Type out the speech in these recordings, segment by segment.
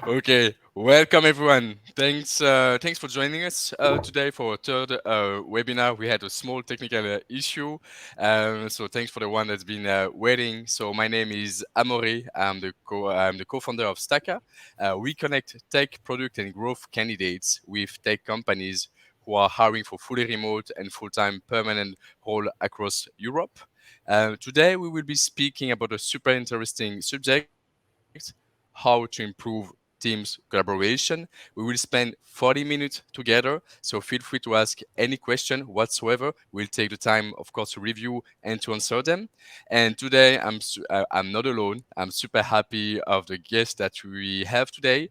Okay, welcome everyone. Thanks for joining us today for our third webinar. We had a small technical issue, so thanks for the one that's been waiting. So my name is Amaury. I'm the co-founder of Staka. We connect tech, product, and growth candidates with tech companies who are hiring for fully remote and full-time permanent role across Europe. Today we will be speaking about a super interesting subject: how to improve teams collaboration. We will spend 40 minutes together, so feel free to ask any question whatsoever. We'll take the time, of course, to review and to answer them. And today I'm not alone. I'm super happy of the guests that we have today.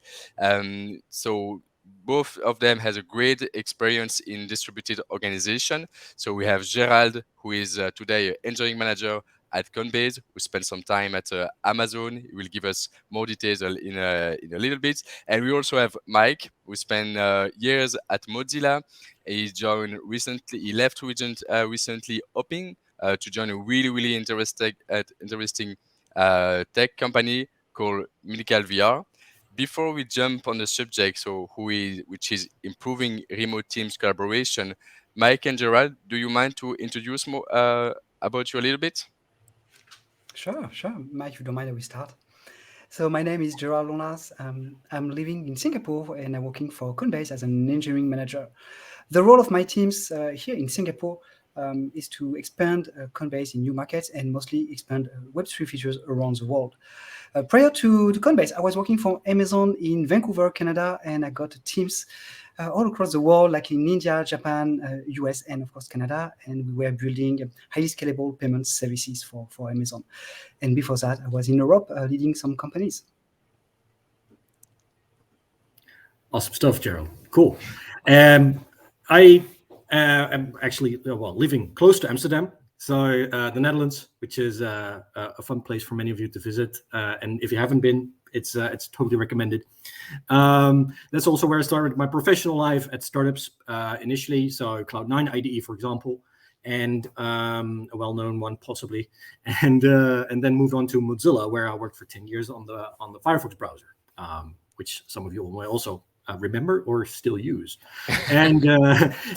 So both of them has a great experience in distributed organization. So we have Gerald, who is today engineering manager at Coinbase, who spent some time at Amazon. He will give us more details in a little bit. And we also have Mike, who spent years at Mozilla. He joined recently. He left Regent recently, hoping to join a really interesting tech company called Medical VR. Before we jump on the subject, which is improving remote teams collaboration, Mike and Gerald, do you mind to introduce more about you a little bit? Sure. Mike, if you don't mind, I will start. So my name is Gerard Lonas. I'm living in Singapore and I'm working for Coinbase as an engineering manager. The role of my teams here in Singapore is to expand Coinbase in new markets and mostly expand Web3 features around the world. Prior to Coinbase, I was working for Amazon in Vancouver, Canada, and I got teams all across the world, like in India, Japan, US, and of course Canada. And we were building highly scalable payment services for Amazon. And before that, I was in Europe leading some companies. Awesome stuff, Gerald. Cool. I am actually living close to Amsterdam, so the Netherlands, which is a fun place for many of you to visit. And if you haven't been, it's totally recommended. That's also where I started my professional life at startups initially. So Cloud9 IDE, for example, and a well-known one possibly, and then moved on to Mozilla, where I worked for 10 years on the Firefox browser, which some of you may also remember or still use, and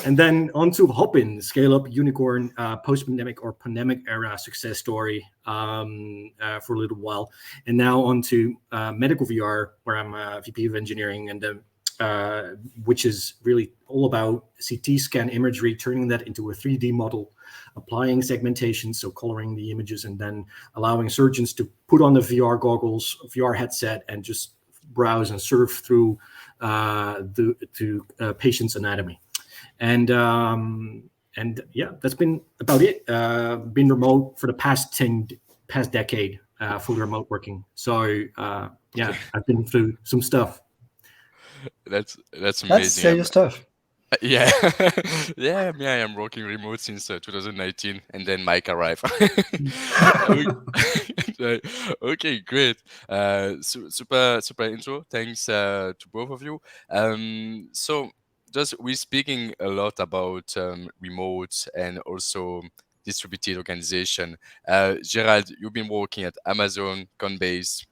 then on to Hopin, scale up unicorn, post-pandemic or pandemic era success story for a little while, and now on to medical VR, where I'm a VP of engineering, and which is really all about CT scan imagery, turning that into a 3D model, applying segmentation, so coloring the images, and then allowing surgeons to put on the VR goggles, VR headset, and just browse and surf through patient's anatomy. And yeah, that's been about it. Been remote for the past decade, fully remote working. So yeah, I've been through some stuff. That's That's amazing. serious stuff. Yeah, yeah. Me, I am working remote since 2019, and then Mike arrived. Okay, great. Super intro. Thanks to both of you. So just we're speaking a lot about remote and also distributed organization. Gerald, you've been working at Amazon, Coinbase.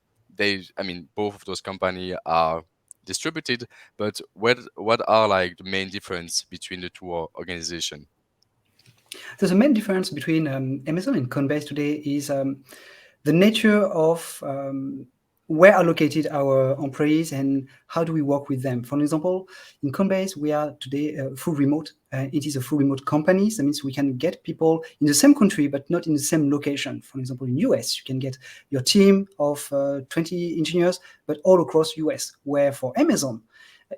Both of those companies are distributed, but what are like the main difference between the two organizations? So the main difference between Amazon and Coinbase today is the nature of where are located our employees and how do we work with them. For example, in Coinbase, we are today full remote. It is a full remote company. That means we can get people in the same country, but not in the same location. For example, in US, you can get your team of 20 engineers, but all across US, where for Amazon,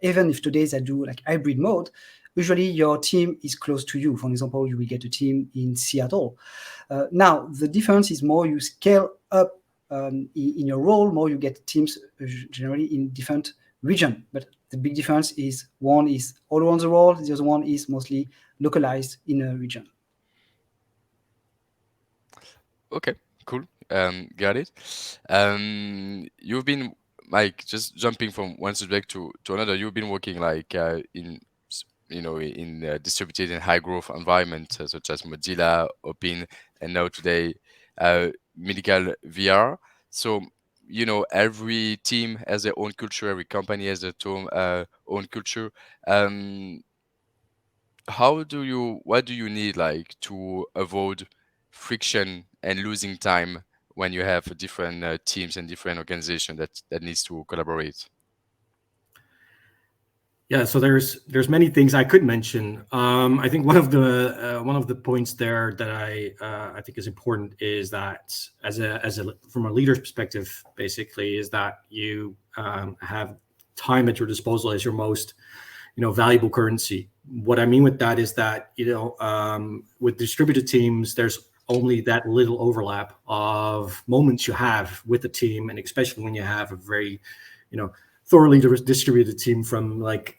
even if today they do like hybrid mode, usually your team is close to you. For example, you will get a team in Seattle. Now, the difference is more you scale up in your role, more you get teams generally in different region. But the big difference is one is all around the world, the other one is mostly localized in a region. Okay, cool. Got it. You've been like just jumping from one subject to another. You've been working like in distributed and high growth environment such as Mozilla, Open, and now today medical VR. So you know, every team has their own culture, every company has their own culture. Um, what do you need like to avoid friction and losing time when you have different teams and different organization that needs to collaborate? Yeah, so there's many things I could mention. I think one of the points there that I think is important is that as a from a leader's perspective, basically, is that you have time at your disposal as your most valuable currency. What I mean with that is that with distributed teams, there's only that little overlap of moments you have with the team, and especially when you have a very thoroughly distributed team from like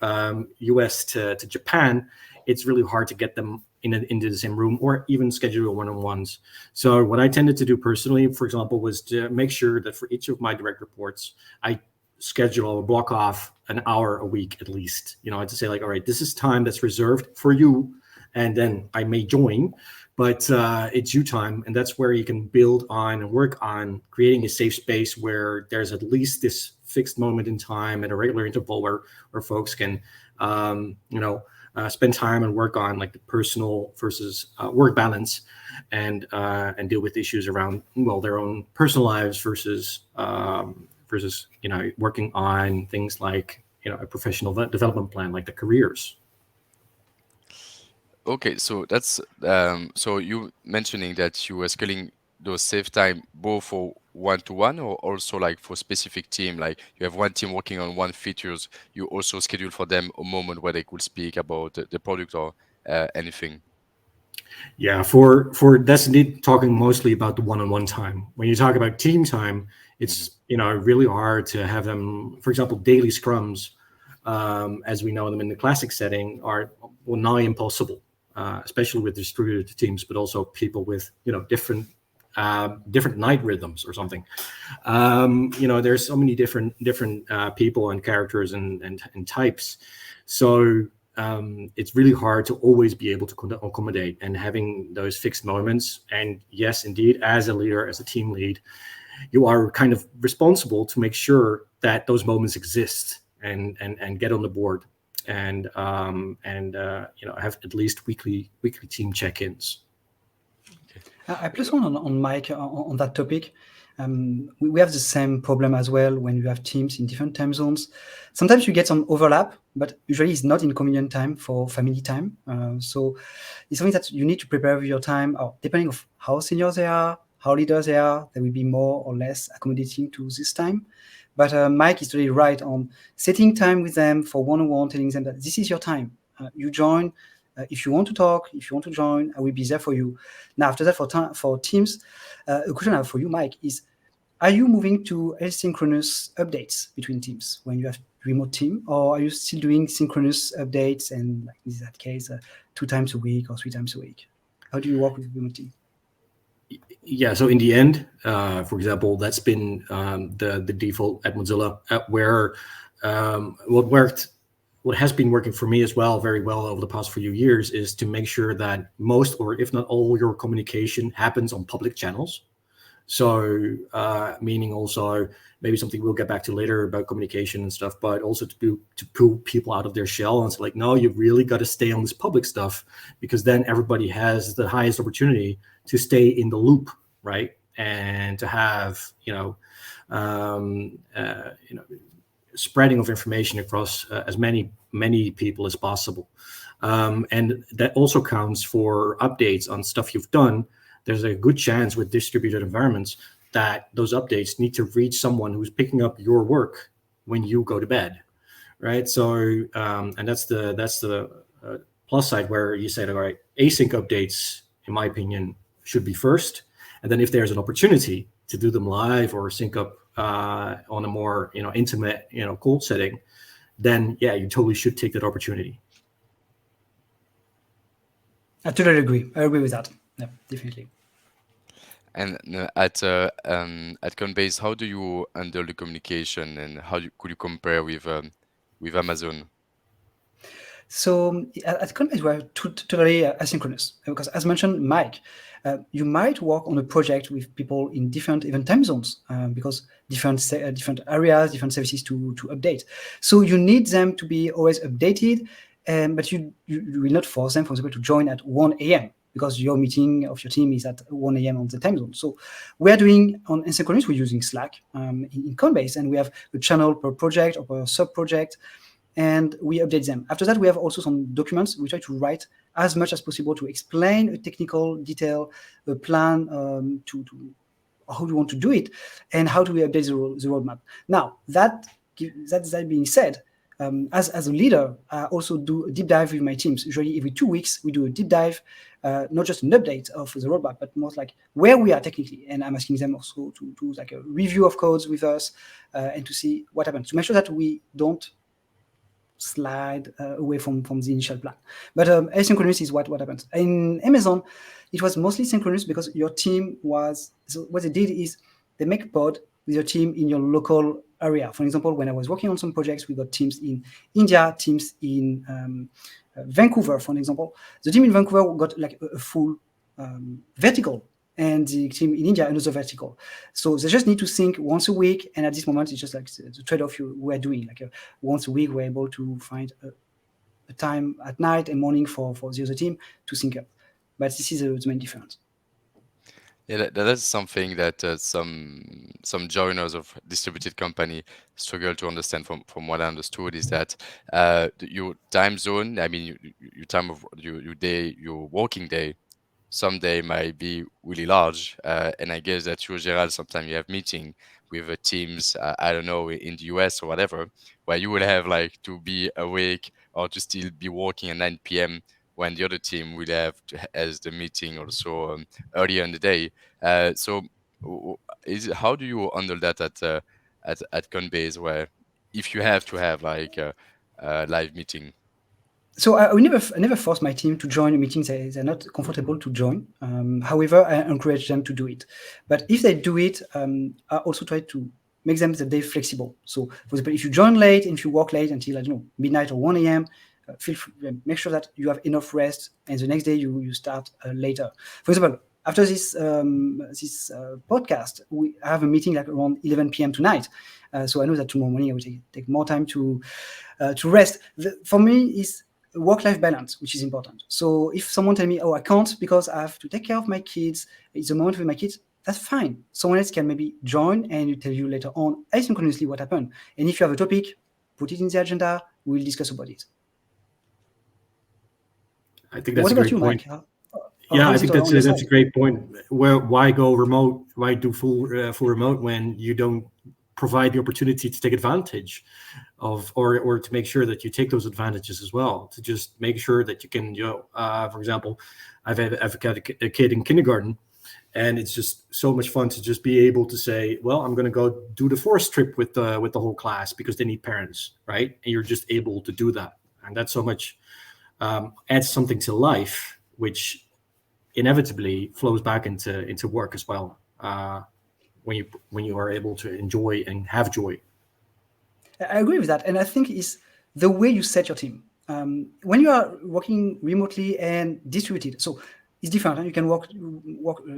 US to Japan, it's really hard to get them into the same room or even schedule one-on-ones. So what I tended to do personally, for example, was to make sure that for each of my direct reports, I schedule or block off an hour a week at least. To say like, all right, this is time that's reserved for you, and then I may join, but it's you time, and that's where you can build on and work on creating a safe space where there's at least this fixed moment in time at a regular interval where folks can spend time and work on like the personal versus work balance, and deal with issues around their own personal lives versus working on things like a professional development plan, like the careers. Okay, so that's so you mentioning that you were scheduling those save time both for one-to-one or also like for specific team, like you have one team working on one features, you also schedule for them a moment where they could speak about the product or anything. Yeah, for that's indeed talking mostly about the one-on-one time. When you talk about team time, it's really hard to have them. For example, daily scrums, as we know them in the classic setting, are nigh impossible, especially with distributed teams, but also people with different night rhythms or something. There's so many different people and characters and types, so it's really hard to always be able to accommodate and having those fixed moments. And yes, indeed, as a leader, as a team lead, you are kind of responsible to make sure that those moments exist and get on the board and have at least weekly team check-ins. I plus one on Mike on that topic. We have the same problem as well when you have teams in different time zones. Sometimes you get some overlap, but usually it's not in convenient time for family time. So it's something that you need to prepare your time, or depending on how senior they are, how leaders they are, they will be more or less accommodating to this time. But Mike is really right on setting time with them for one-on-one, telling them that this is your time. You join. If you want to talk, if you want to join, I will be there for you. Now, after that, for teams, a question I have for you, Mike, is: are you moving to asynchronous updates between teams when you have remote team, or are you still doing synchronous updates and, like in that case, 2 times a week or 3 times a week? How do you work with remote team? Yeah, so in the end, for example, that's been the default at Mozilla, where what has been working for me as well, very well over the past few years, is to make sure that most, or if not all, your communication happens on public channels. So meaning also maybe something we'll get back to later about communication and stuff, but also to pull people out of their shell and say like, no, you really got to stay on this public stuff, because then everybody has the highest opportunity to stay in the loop, right? And to have spreading of information across as many people as possible, and that also counts for updates on stuff you've done. There's a good chance with distributed environments that those updates need to reach someone who's picking up your work when you go to bed, right? So and that's the plus side, where you say, all right, async updates, in my opinion, should be first, and then if there's an opportunity to do them live or sync up on a more intimate cold setting, then yeah, you totally should take that opportunity. I totally agree. I agree with that. Yeah, definitely. And at Coinbase, how do you handle the communication, and could you compare with Amazon? So at Coinbase, we're totally asynchronous because, as mentioned, Mike, you might work on a project with people in different even time zones because different areas, different services to update. So you need them to be always updated, but you will not force them, for example, to join at 1 a.m. because your meeting of your team is at 1 a.m. on the time zone. So we're doing on asynchronous, we're using Slack in Coinbase, and we have a channel per project or per sub-project, and we update them. After that, we have also some documents. We try to write as much as possible to explain a technical detail, a plan to how do you want to do it, and how do we update the roadmap. Now, that being said, as a leader, I also do a deep dive with my teams. Usually every 2 weeks, we do a deep dive, not just an update of the roadmap, but more like where we are technically. And I'm asking them also to do like a review of codes with us and to see what happens, to make sure that we don't slide away from the initial plan. But asynchronous is what happens. In Amazon, it was mostly synchronous because your team was, so what they did is they make pod with your team in your local area. For example, when I was working on some projects, we got teams in India, teams in Vancouver, for example. The team in Vancouver got like a full vertical, and the team in India another vertical. So they just need to sync once a week, and at this moment it's just like the trade-off we're doing. Like once a week we're able to find a time at night and morning for the other team to sync up. But this is the main difference. Yeah, that is something that some joiners of distributed company struggle to understand. From what I understood, is that your time zone, I mean, your time of your day, your working day, some day might be really large, and I guess that you, Gerald, sometimes you have meeting with teams, I don't know, in the US or whatever, where you will have like to be awake or to still be working at 9 p.m. when the other team will have as the meeting also earlier in the day. So how do you handle that at Coinbase, where if you have to have like a live meeting? So I never force my team to join a meeting they're not comfortable to join. However, I encourage them to do it. But if they do it, I also try to make them the day flexible. So, for example, if you join late and if you work late until, I don't know, midnight or 1 a.m., feel free, make sure that you have enough rest, and the next day you start later. For example, after this podcast, we have a meeting like around 11 p.m. tonight. So I know that tomorrow morning I will take more time to rest. For me, is work-life balance, which is important. So if someone tell me, oh, I can't because I have to take care of my kids, it's a moment with my kids, that's fine. Someone else can maybe join and tell you later on asynchronously what happened. And if you have a topic, put it in the agenda, we'll discuss about it. I think that's a great point. Mike? Yeah, I think that's a great point. Why go remote? Why do full remote when you don't provide the opportunity to take advantage of, or to make sure that you take those advantages as well, to just make sure that you can, for example, I've got a kid in kindergarten, and it's just so much fun to just be able to say, well, I'm going to go do the forest trip with the whole class because they need parents, right? And you're just able to do that. And that's so much, adds something to life, which inevitably flows back into work as well. When you are able to enjoy and have joy. I agree with that, and I think it's the way you set your team. When you are working remotely and distributed, so it's different. You can work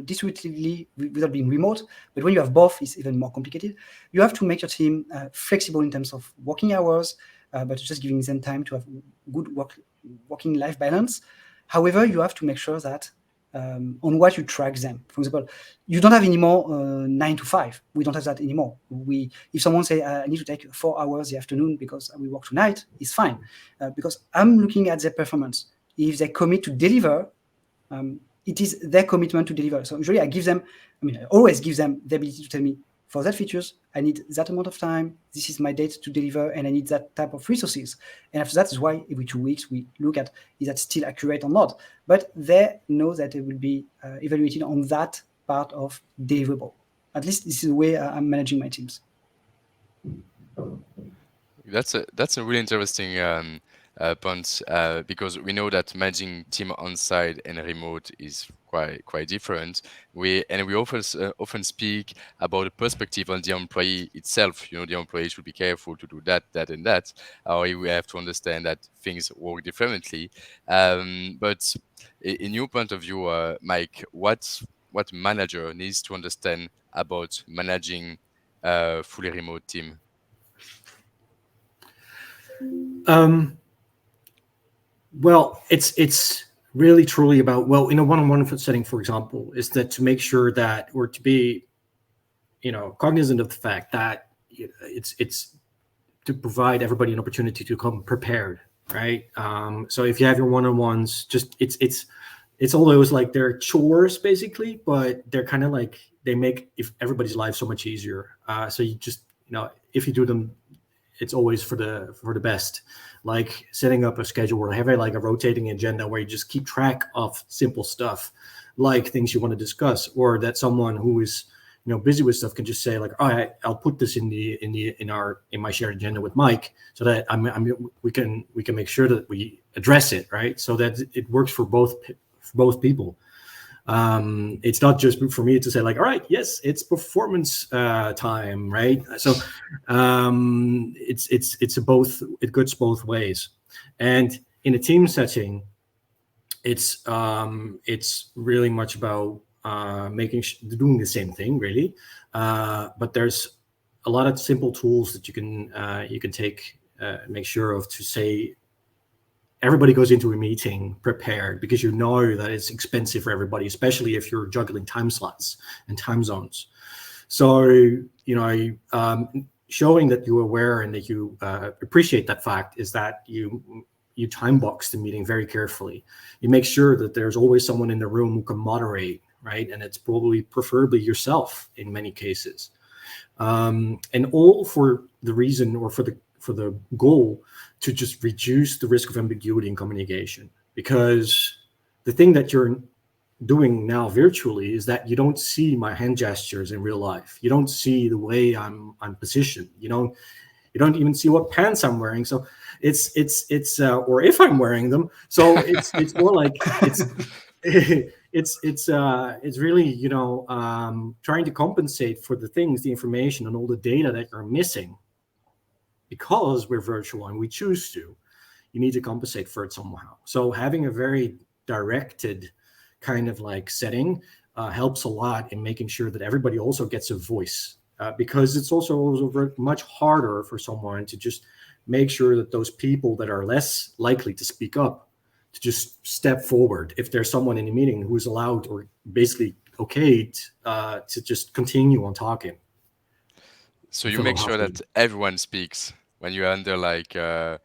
distributedly without being remote, but when you have both, it's even more complicated. You have to make your team flexible in terms of working hours, but just giving them time to have good working life balance. However, you have to make sure that on what you track them. For example, you don't have anymore 9 to 5. We don't have that anymore. If someone say, I need to take 4 hours the afternoon because we work tonight, it's fine. Because I'm looking at their performance. If they commit to deliver, it is their commitment to deliver. So usually I always give them the ability to tell me, for that features, I need that amount of time, this is my date to deliver, and I need that type of resources. And after that is why every 2 weeks we look at, is that still accurate or not? But they know that it will be evaluated on that part of deliverable. At least this is the way I'm managing my teams. That's a really interesting points, because we know that managing team on-site and remote is quite different. We often speak about the perspective on the employee itself. You know, the employee should be careful to do that, and that. Or we have to understand that things work differently. But in your point of view, Mike, what manager needs to understand about managing a fully remote team? Well, it's really truly about, well, in a one-on-one setting, for example, is that to make sure that, or to be, cognizant of the fact that it's to provide everybody an opportunity to come prepared, right? So if you have your one-on-ones, just it's all those, like, they're chores basically, but they're kind of like, they make everybody's life so much easier. So you just, if you do them, it's always for the best. Like setting up a schedule or having like a rotating agenda where you just keep track of simple stuff, like things you want to discuss, or that someone who is busy with stuff can just say like, all right, I'll put this in my shared agenda with Mike, so that we can make sure that we address it, right? So that it works for both people. It's not just for me to say like, all right, yes, it's performance time, right? So it goes both ways. And in a team setting, it's really much about doing the same thing, really. But there's a lot of simple tools that you can take, make sure of, to say, everybody goes into a meeting prepared, because you know that it's expensive for everybody, especially if you're juggling time slots and time zones. So, showing that you're aware and that you appreciate that fact is that you time box the meeting very carefully. You make sure that there's always someone in the room who can moderate, right? And it's preferably yourself in many cases. And all for the reason, or for the goal, to just reduce the risk of ambiguity in communication. Because the thing that you're doing now virtually is that you don't see my hand gestures in real life. You don't see the way I'm positioned. You don't even see what pants I'm wearing. So it's or if I'm wearing them. So it's more like it's really trying to compensate for the information and all the data that you're missing. Because we're virtual and we choose to, you need to compensate for it somehow. So having a very directed kind of like setting helps a lot in making sure that everybody also gets a voice, because it's also much harder for someone to just make sure that those people that are less likely to speak up, to just step forward if there's someone in the meeting who's allowed or basically okayed to just continue on talking. So you make sure that everyone speaks when you're under like a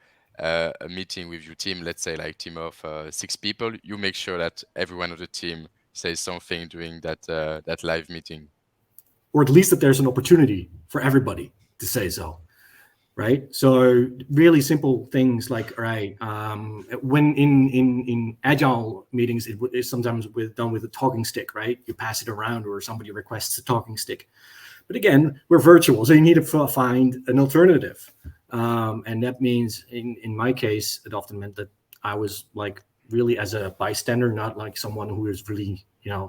meeting with your team, let's say like team of 6 people. You make sure that everyone on the team says something during that live meeting, or at least that there's an opportunity for everybody to say so, right? So really simple things like, all right, when in agile meetings, it is sometimes done with a talking stick, right? You pass it around, or somebody requests a talking stick. But again, we're virtual, so you need to find an alternative. And that means, in my case, it often meant that I was like really as a bystander, not like someone who is really,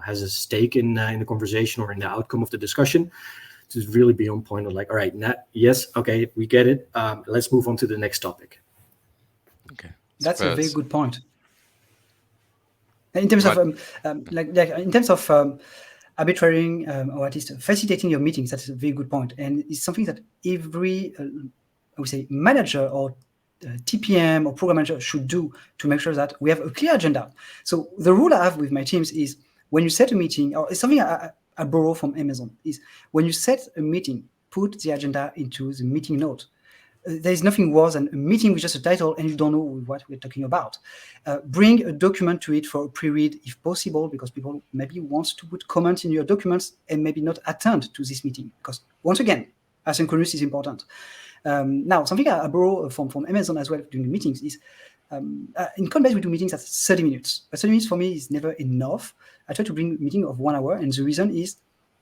has a stake in the conversation or in the outcome of the discussion. To really be on point of like, all right, yes, okay, we get it. Let's move on to the next topic. Okay, that's a very good point. In terms of in terms of arbitrating or at least facilitating your meetings, that's a very good point, and it's something that every I would say manager or TPM or program manager should do to make sure that we have a clear agenda. So the rule I have with my teams is, when you set a meeting, or it's something I borrow from Amazon, is when you set a meeting, put the agenda into the meeting note. There's nothing worse than a meeting with just a title and you don't know what we're talking about. Bring a document to it for a pre-read if possible, because people maybe want to put comments in your documents and maybe not attend to this meeting, because once again, asynchronous is important. Now, something I borrow from Amazon as well during the meetings is, in Conbase we do meetings at 30 minutes. But 30 minutes for me is never enough. I try to bring a meeting of 1 hour, and the reason is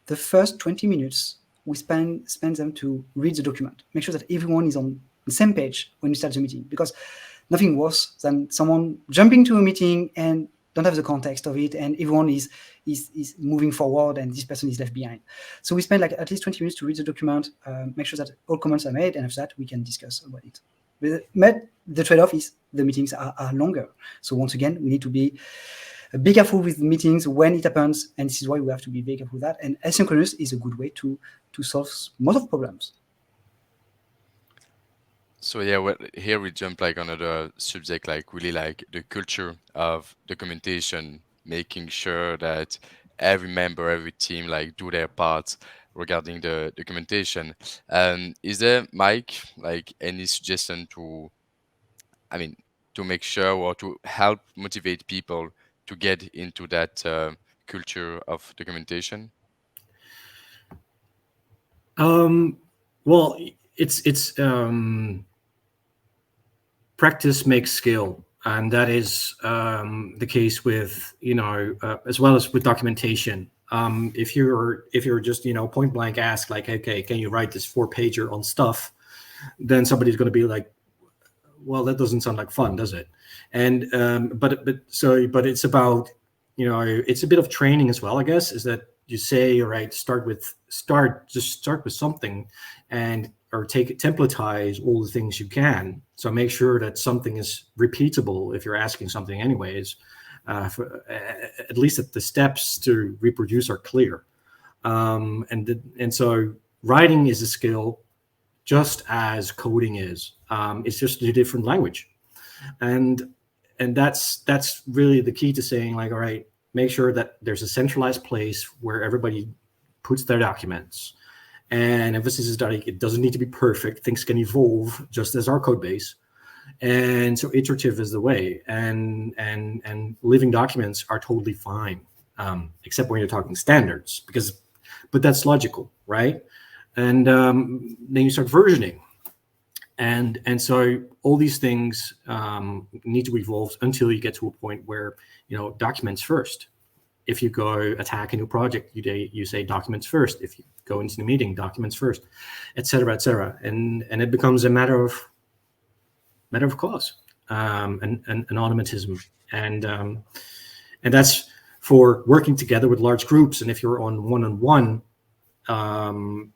the first 20 minutes we spend them to read the document, make sure that everyone is on the same page when we start the meeting, because nothing worse than someone jumping to a meeting and don't have the context of it, and everyone is moving forward and this person is left behind. So we spend like at least 20 minutes to read the document, make sure that all comments are made, and after that we can discuss about it. But the trade-off is the meetings are longer. So once again, we need to be careful with meetings when it happens, and this is why we have to be very careful with that. And asynchronous is a good way to solve most of the problems. So yeah, well, here we jump like another subject, like really like the culture of documentation, making sure that every member, every team like do their part regarding the documentation. Is there, Mike, like any suggestion to, I mean, to make sure or to help motivate people to get into that culture of documentation? Well, it's practice makes skill, and that is the case with as well as with documentation. If you're just point blank ask like, okay, can you write this 4-pager on stuff, then somebody's going to be like, well, that doesn't sound like fun, does it? And but it's about it's a bit of training as well, I guess, is that you say, all right, start with something, and or templatize all the things you can. So make sure that something is repeatable if you're asking something anyways, at least that the steps to reproduce are clear. And so writing is a skill just as coding is. It's just a different language. And that's really the key to saying, like, all right, make sure that there's a centralized place where everybody puts their documents. And emphasis is that it doesn't need to be perfect. Things can evolve just as our code base. And so iterative is the way. And living documents are totally fine, except when you're talking standards, but that's logical, right? And then you start versioning. And so all these things need to evolve until you get to a point where, documents first. If you go attack a new project, you say documents first. If you go into the meeting, documents first, et cetera, et cetera. And it becomes a matter of cause and automatism. And that's for working together with large groups. And if you're on one-on-one,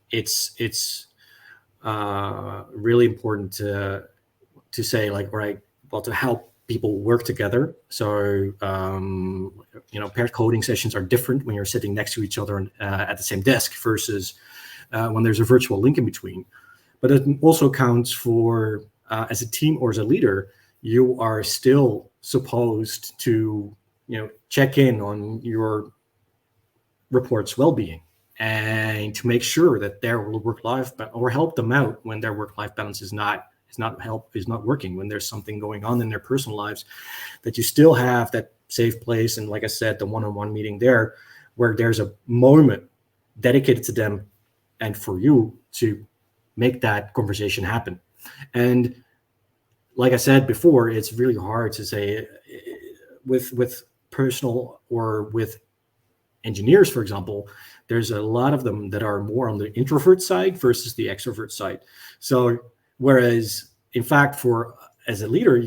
it's really important to say, like, all right, well, to help people work together. So, paired coding sessions are different when you're sitting next to each other at the same desk versus when there's a virtual link in between. But it also counts for, as a team or as a leader, you are still supposed to, check in on your report's well-being and to make sure that their work-life, or help them out when their work-life balance is not working, when there's something going on in their personal lives, that you still have that safe place. And like I said, the one-on-one meeting there, where there's a moment dedicated to them and for you to make that conversation happen. And like I said before, it's really hard to say with personal or with engineers, for example, there's a lot of them that are more on the introvert side versus the extrovert side. So whereas, in fact, as a leader,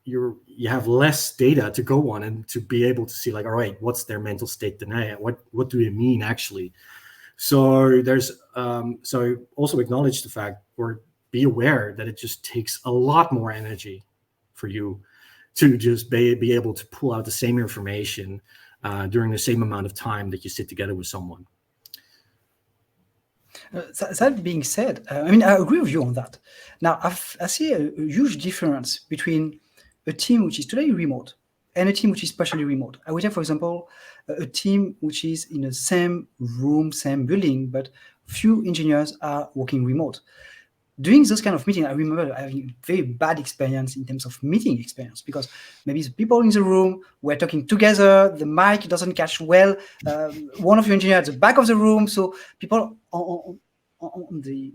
you have less data to go on and to be able to see, like, all right, what's their mental state today? What do they mean actually? So there's so also acknowledge the fact, or be aware that it just takes a lot more energy for you to just be able to pull out the same information during the same amount of time that you sit together with someone. That being said, I agree with you on that. Now, I see a huge difference between a team which is today remote and a team which is partially remote. I would have, for example, a team which is in the same room, same building, but few engineers are working remote. During those kind of meetings, I remember having a very bad experience in terms of meeting experience, because maybe the people in the room were talking together, the mic doesn't catch well, one of your engineers at the back of the room, so people on the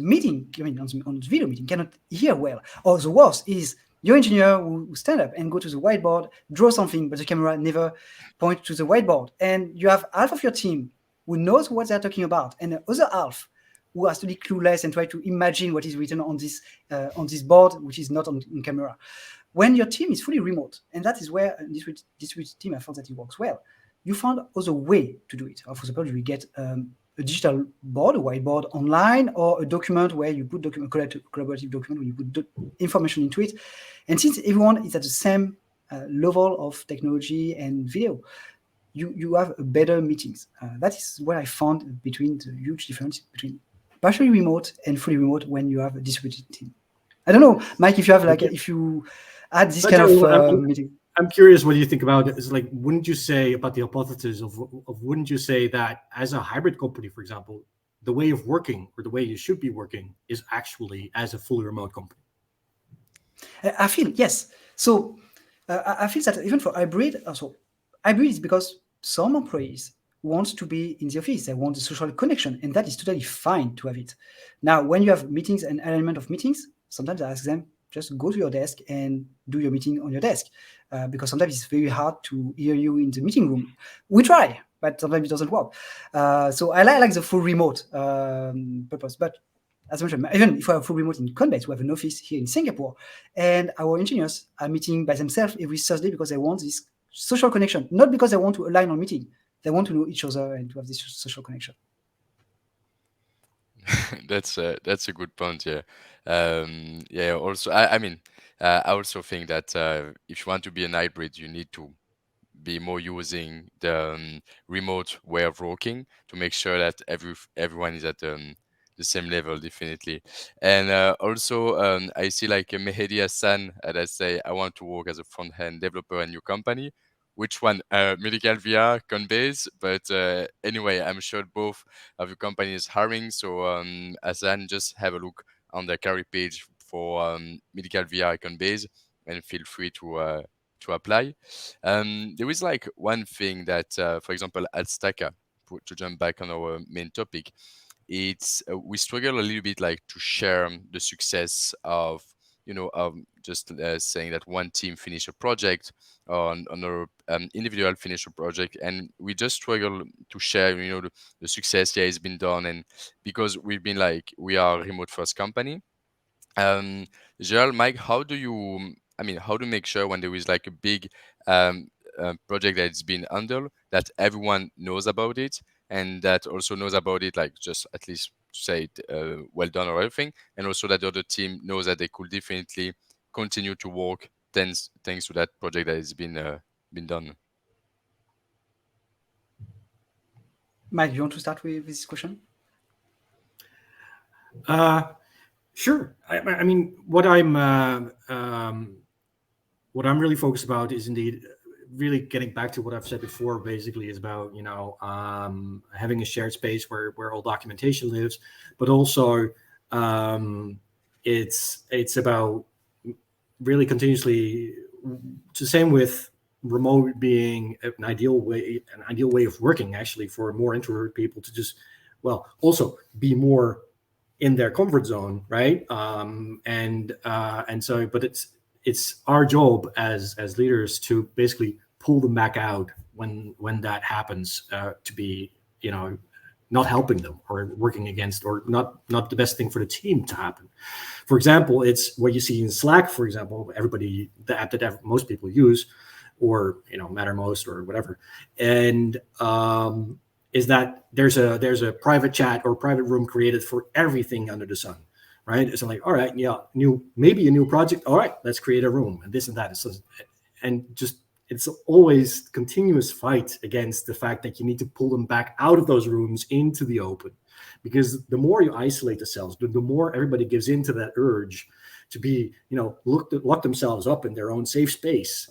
meeting, on the video meeting, cannot hear well. Or the worst is your engineer will stand up and go to the whiteboard, draw something, but the camera never points to the whiteboard. And you have half of your team who knows what they're talking about, and the other half who are totally clueless and try to imagine what is written on this board, which is not on camera. When your team is fully remote, and that is where this team, I found that it works well, you found other way to do it. For example, we get a digital board, a whiteboard online, or a document where you put collaborative document where you put information into it. And since everyone is at the same level of technology and video, you have better meetings. That is what I found between the huge difference between partially remote and fully remote when you have a distributed team. I don't know, Mike, if you have if you add this kind of meeting. I'm curious what you think about it. Is like, wouldn't you say about the hypothesis of wouldn't you say that as a hybrid company, for example, the way of working or the way you should be working is actually as a fully remote company? I feel, yes. So I feel that even for hybrid, hybrid is because some employees want to be in the office. They want a social connection, and that is totally fine to have it. Now, when you have meetings and alignment of meetings, sometimes I ask them, just go to your desk and do your meeting on your desk, because sometimes it's very hard to hear you in the meeting room. We try, but sometimes it doesn't work. So I like the full remote purpose. But as I mentioned, even if we have full remote in Coinbase, we have an office here in Singapore, and our engineers are meeting by themselves every Thursday because they want this social connection, not because they want to align on meeting. They want to know each other and to have this social connection. That's a good point. Yeah. Yeah. Also, I also think that if you want to be an hybrid, you need to be more using the remote way of working to make sure that everyone is at the same level, definitely. And also, I see like Mehdi Hassan that say, I want to work as a front-end developer in your company. Which one? Medical VR, Coinbase. But anyway, I'm sure both of your companies hiring. So Hassan, just have a look on the career page for Medical VR, Coinbase, and feel free to apply. There is like one thing that, for example, at Staka, to jump back on our main topic, it's we struggle a little bit like to share the success of just saying that one team finish a project or another individual finish a project, and we just struggle to share the success has been done, and because we've been like we are a remote first company. Gerald, Mike, how do you make sure when there is like a big project that's been handled that everyone knows about it, and that also knows about it, like just at least say it, well done or everything, and also that the other team knows that they could definitely continue to work thanks to that project that has been done? Mike, you want to start with this question? Sure. I mean, what I'm really focused about is indeed really getting back to what I've said before. Basically, is about having a shared space where all documentation lives, but also it's about really continuously. It's the same with remote being an ideal way of working, actually, for more introverted people to just also be more in their comfort zone, right? And so, but it's our job as leaders to basically pull them back out when that happens, to be not helping them or working against, or not the best thing for the team to happen. For example, it's what you see in Slack, for example, the app that most people use, or Mattermost or whatever, and is that there's a private chat or private room created for everything under the sun, right? It's like, all right, maybe a new project. All right, let's create a room and this and that. It's always continuous fight against the fact that you need to pull them back out of those rooms into the open, because the more you isolate yourselves, the more everybody gives into that urge to be, lock themselves up in their own safe space,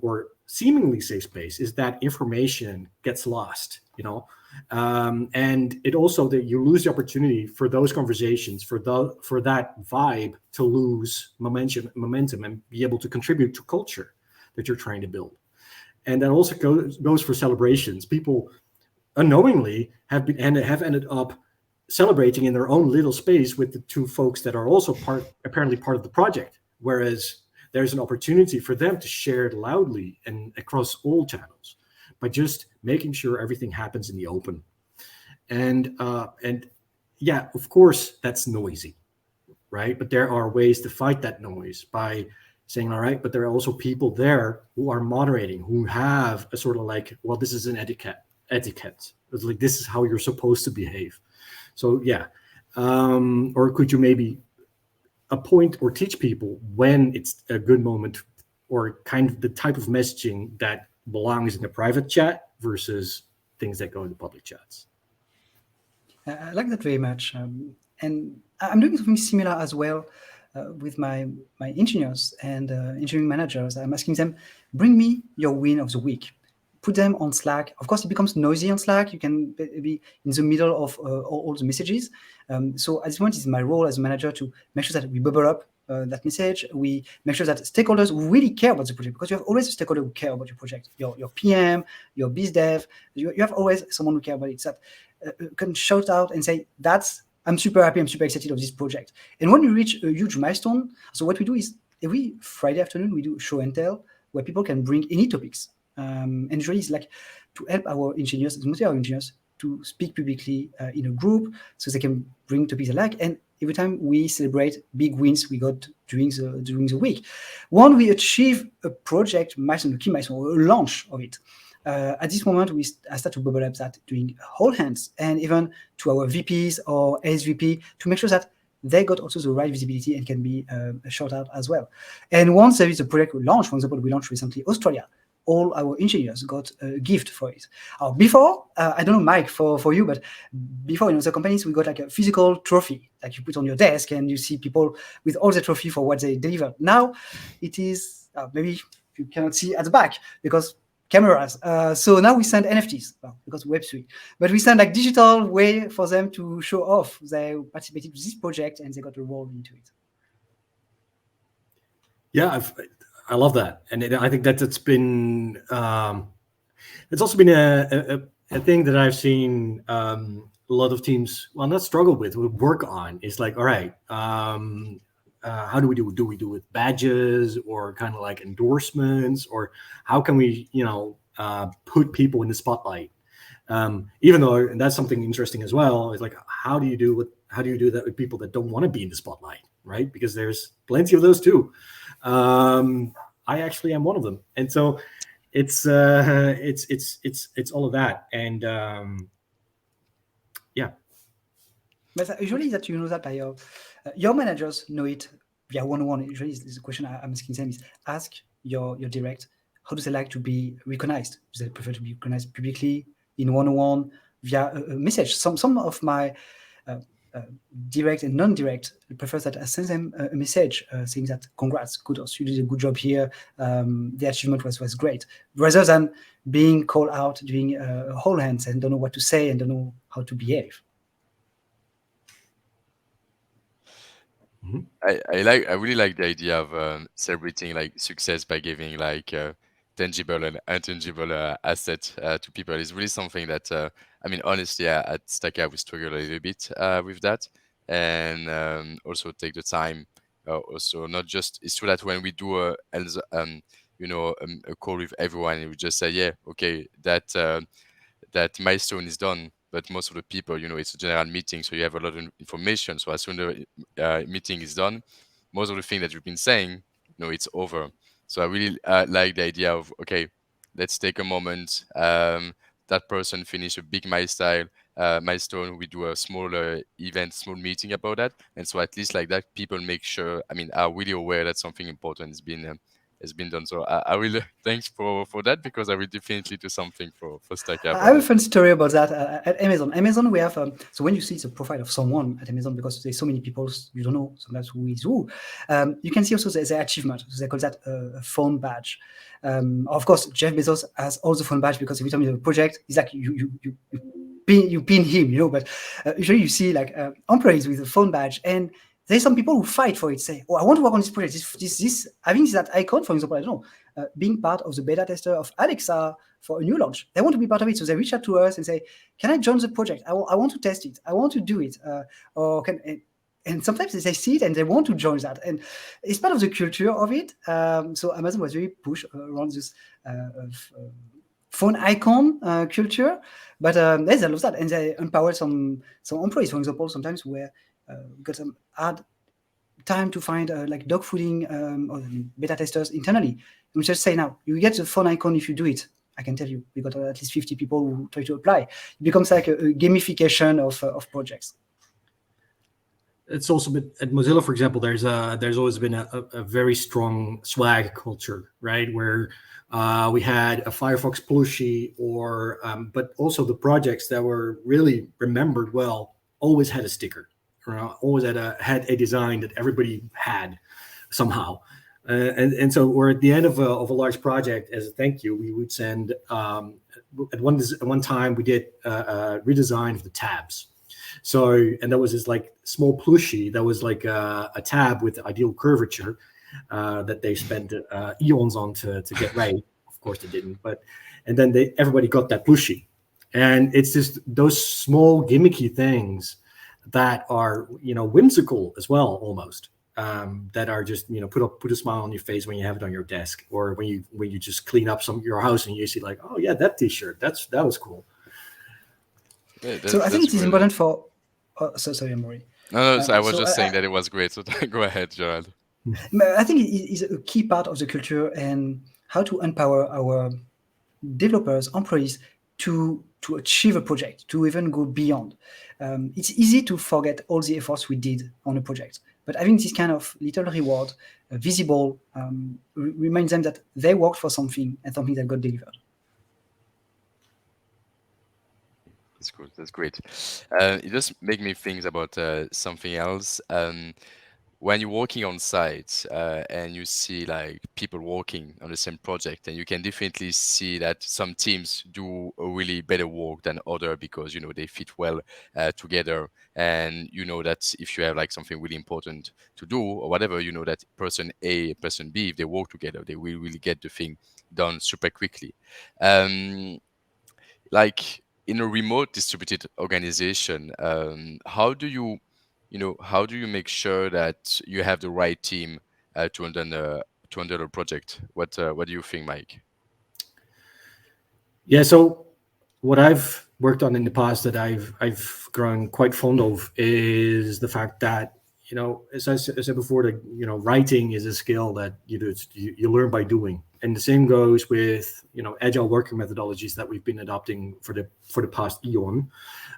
or seemingly safe space, is that information gets lost, and it also that you lose the opportunity for those conversations, for that vibe to lose momentum and be able to contribute to culture that you're trying to build. And that also goes for celebrations. People unknowingly have ended up celebrating in their own little space with the two folks that are also apparently part of the project, whereas there's an opportunity for them to share it loudly and across all channels by just making sure everything happens in the open. And yeah, of course, that's noisy, right? But there are ways to fight that noise by saying, all right, but there are also people there who are moderating, who have a sort of like, well, this is an etiquette. It's like, this is how you're supposed to behave. So yeah. Or could you maybe appoint or teach people when it's a good moment, or kind of the type of messaging that belongs in the private chat versus things that go into public chats? I like that very much. And I'm doing something similar as well with my engineers and engineering managers. I'm asking them, bring me your win of the week. Put them on Slack. Of course, it becomes noisy on Slack. You can be in the middle of all the messages. So at this point, it's my role as a manager to make sure that we bubble up that message. We make sure that stakeholders who really care about the project, because you have always a stakeholder who care about your project, your PM, your biz dev, you have always someone who care about it, that can shout out and say, I'm super happy, I'm super excited of this project. And when we reach a huge milestone, so what we do is every Friday afternoon, we do show and tell where people can bring any topics. And usually it's like to help our engineers, motivate our engineers to speak publicly in a group so they can bring topics they like. And every time we celebrate big wins we got during the week. When we achieve a project milestone, a key milestone, or a launch of it, at this moment, I start to bubble up that doing whole hands, and even to our VPs or SVP to make sure that they got also the right visibility and can be a shout out as well. And once there is a project launch, for example, we launched recently Australia, all our engineers got a gift for it. Before, I don't know, Mike, for you, but before in other companies, we got like a physical trophy, like you put on your desk and you see people with all the trophy for what they delivered. Now it is, maybe you cannot see at the back because cameras. So now we send NFTs because Web3, but we send like digital way for them to show off they participated to this project and they got a role into it. Yeah, I love that, and I think that it's been it's also been a thing that I've seen a lot of teams, well, not struggle with, work on. Is like, all right, how do we do it? Do we do it with badges or kind of like endorsements, or how can we, put people in the spotlight? Even though, and that's something interesting as well, is like, how do you do that with people that don't want to be in the spotlight, right? Because there's plenty of those too. I actually am one of them, and so it's all of that, and yeah. But usually that you know that by your managers know it via one-on-one. Usually, the question I'm asking them is ask your direct, how do they like to be recognized? Do they prefer to be recognized publicly in one-on-one via a message? Some of my direct and non-direct prefer that I send them a message saying that congrats, kudos, you did a good job here. The achievement was great, rather than being called out doing whole hands and don't know what to say and don't know how to behave. I really like the idea of celebrating like success by giving like tangible and intangible assets to people. Is really something that I mean, honestly, at Stacka we struggle a little bit with that, and also take the time. Also, not just, it's true that when we do a call with everyone, we just say, yeah, okay, that milestone is done. But most of the people, it's a general meeting, so you have a lot of information. So as soon as the meeting is done, most of the things that you've been saying, it's over. So I really like the idea of, okay, let's take a moment. That person finished a big milestone. We do a smaller event, small meeting about that. And so at least like that, people make sure, are really aware that something important has been done. So I really thanks for that, because I will definitely do something for Stacka. I have a fun story about that at Amazon. Amazon, we have so when you see the profile of someone at Amazon, because there's so many people you don't know sometimes who is who, you can see also their achievement. So they call that a phone badge. Of course, Jeff Bezos has all the phone badge because every time you have a project, it's like you pin him, But usually you see like employees with a phone badge, and there's some people who fight for it, say, I want to work on this project. This having that icon, for example, I don't know, being part of the beta tester of Alexa for a new launch. They want to be part of it. So they reach out to us and say, can I join the project? I want to test it. I want to do it. And sometimes they see it and they want to join that. And it's part of the culture of it. So Amazon was very pushed around this phone icon culture, but yes, I love that, and they empower some employees. For example, sometimes where got some hard time to find like dog fooding or beta testers internally. We just say now, you get the phone icon if you do it. I can tell you, we got at least 50 people who try to apply. It becomes like a gamification of projects. It's also been at Mozilla, for example. There's always been a very strong swag culture, right? Where we had a Firefox plushie, or but also the projects that were really remembered well always had a sticker, always had a design that everybody had somehow. And so we're at the end of a large project, as a thank you, we would send at one time we did a redesign of the tabs. So, and that was this like small plushie that was like a tab with ideal curvature that they spent eons on to get right. Of course they didn't, and then everybody got that plushie. And it's just those small gimmicky things that are, whimsical as well, almost. That are just, put a smile on your face when you have it on your desk, or when you just clean up your house and you see like, oh yeah, that T-shirt, that was cool. Yeah, so I think it is important for. Sorry, Amaury. No, I was just saying that it was great. So go ahead, Gerald. I think it is a key part of the culture and how to empower our developers, employees to achieve a project, to even go beyond. It's easy to forget all the efforts we did on a project, but having this kind of little reward, visible, reminds them that they worked for something and something that got delivered. That's good. That's great. It just make me think about something else. When you're working on site and you see like people working on the same project, and you can definitely see that some teams do a really better work than other because they fit well together, and that if you have like something really important to do or whatever, that person A, person B, if they work together, they will really get the thing done super quickly. Like in a remote distributed organization, how do you make sure that you have the right team to handle a project? What do you think, Mike? Yeah, so what I've worked on in the past that I've grown quite fond of is the fact that as I said before, that writing is a skill that you learn by doing, and the same goes with agile working methodologies that we've been adopting for the past eon.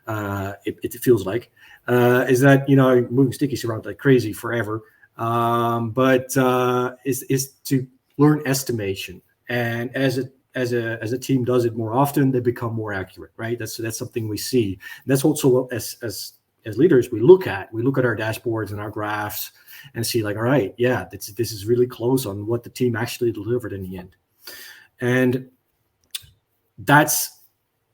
It feels like is that moving stickies around like crazy forever, but is to learn estimation, and as a team does it more often, they become more accurate, right? That's something we see. And that's also as leaders we look at our dashboards and our graphs and see like, all right, yeah, this is really close on what the team actually delivered in the end. And that's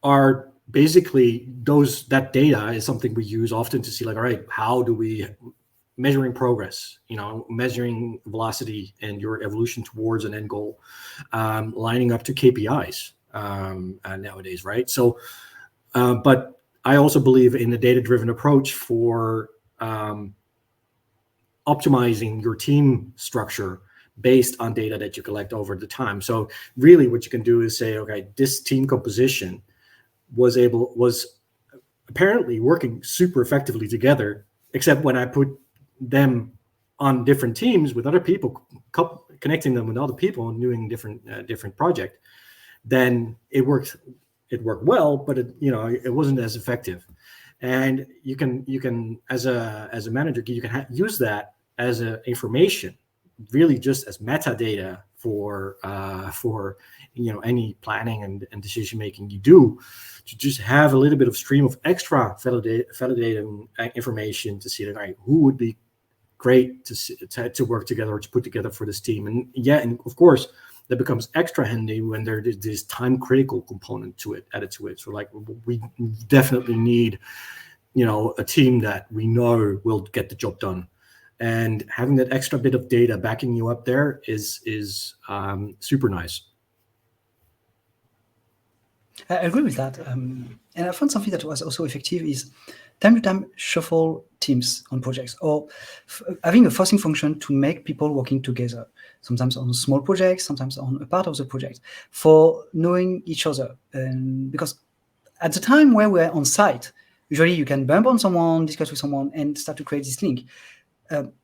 our basically that data is something we use often to see like, all right, how do we measuring progress, measuring velocity and your evolution towards an end goal, lining up to KPIs nowadays, right? So, but I also believe in a data-driven approach for optimizing your team structure based on data that you collect over the time. So really what you can do is say, okay, this team composition was apparently working super effectively together, except when I put them on different teams with other people, connecting them with other people and doing different project, then it worked well, but it wasn't as effective. And you can as a manager, you can use that as information, really just as metadata for any planning and decision making you do, to just have a little bit of stream of extra validating information to see, like, who would be great to work together or to put together for this team. And of course that becomes extra handy when there's this time critical component added to it. So like, we definitely need a team that we know will get the job done, and having that extra bit of data backing you up there is super nice. I agree with that. And I found something that was also effective is time to time shuffle teams on projects, or having a forcing function to make people working together, sometimes on small projects, sometimes on a part of the project, for knowing each other. And because at the time where we're on site, usually you can bump on someone, discuss with someone, and start to create this link.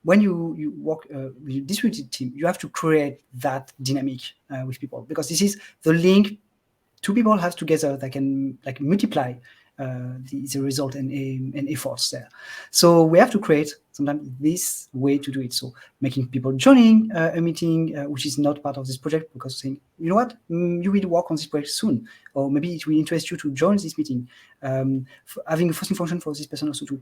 When you work with a distributed team, you have to create that dynamic with people, because this is the link two people have together that can like multiply the result and efforts there. So we have to create sometimes this way to do it. So making people joining a meeting which is not part of this project, because saying, you know what, you will work on this project soon, or maybe it will interest you to join this meeting. Having a forcing function for this person also to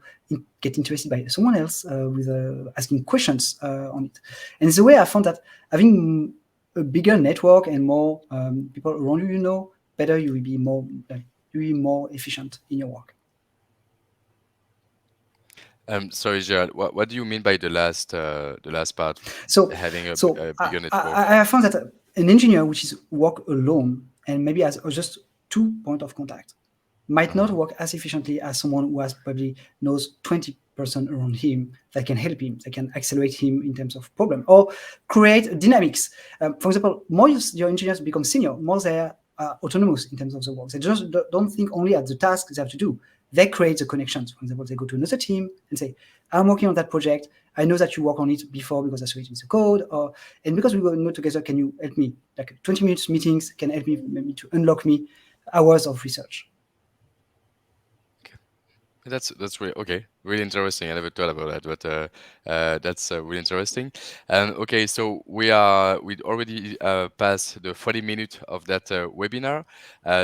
get interested by someone else with asking questions on it. And the way I found that having a bigger network and more people around you, better you will be more efficient in your work. Sorry, Gerald. What do you mean by the last part? So having a bigger network. I found that an engineer which is work alone and maybe has just 2 points of contact might not work as efficiently as someone who has probably knows 20 person around him that can help him, that can accelerate him in terms of problem or create dynamics. For example, more your engineers become senior, more they are autonomous in terms of the work. They just don't think only at the tasks they have to do. They create the connections. For example, they go to another team and say, I'm working on that project. I know that you work on it before because I saw it in the code. And because we know together, can you help me? Like 20 minutes meetings can help me maybe to unlock me hours of research. That's really okay. Really interesting. I never thought about that, but that's really interesting. Okay, so we already passed the 40 minutes of that webinar.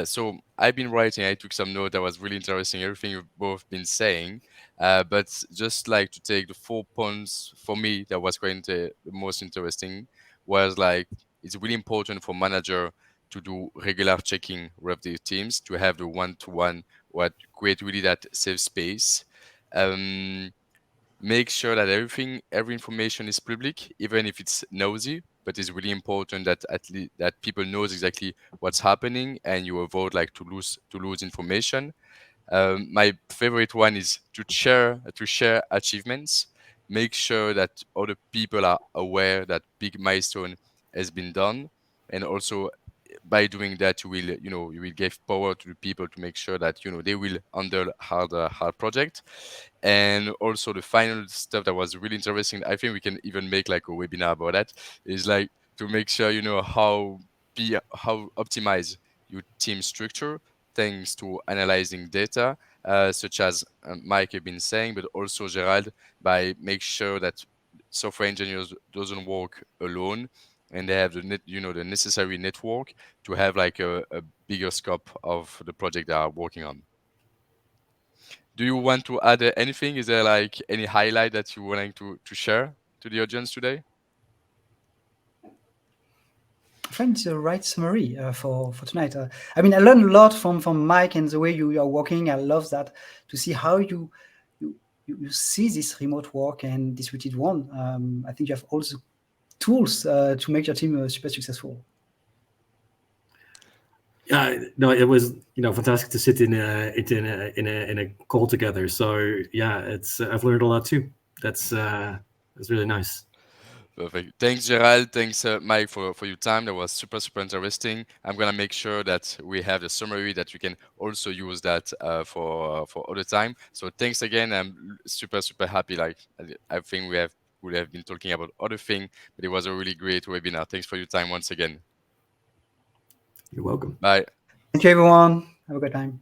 So I've been writing. I took some note. That was really interesting. Everything you've both been saying. But just like to take the 4 points for me that was quite the most interesting was like it's really important for manager to do regular checking with their teams, to have the one-to-one, what create really that safe space. Make sure that every information is public, even if it's nosy, but it's really important that at least that people knows exactly what's happening and you avoid like to lose information. My favorite one is to share achievements. Make sure that other people are aware that big milestone has been done, and also by doing that you will give power to the people to make sure that they will handle hard project. And also the final stuff that was really interesting, I think we can even make like a webinar about that, is like to make sure how optimize your team structure thanks to analyzing data, such as Mike have been saying, but also Gerald, by make sure that software engineers doesn't work alone and they have the necessary network to have like a bigger scope of the project they are working on. Do you want to add anything? Is there like any highlight that you're willing to share to the audience today? I find it's the right summary for tonight. I mean, I learned a lot from Mike and the way you are working. I love that, to see how you see this remote work and distributed one. I think you have all the tools to make your team super successful. Yeah, no, it was fantastic to sit in a call together. So yeah, it's I've learned a lot too. That's really nice. Perfect. Thanks, Gerald. Thanks, Mike, for your time. That was super interesting. I'm gonna make sure that we have the summary that you can also use that for other time. So thanks again. I'm super happy. Like I think we have been talking about other things, but it was a really great webinar. Thanks for your time once again. You're welcome. Bye. Thank you, everyone. Have a good time.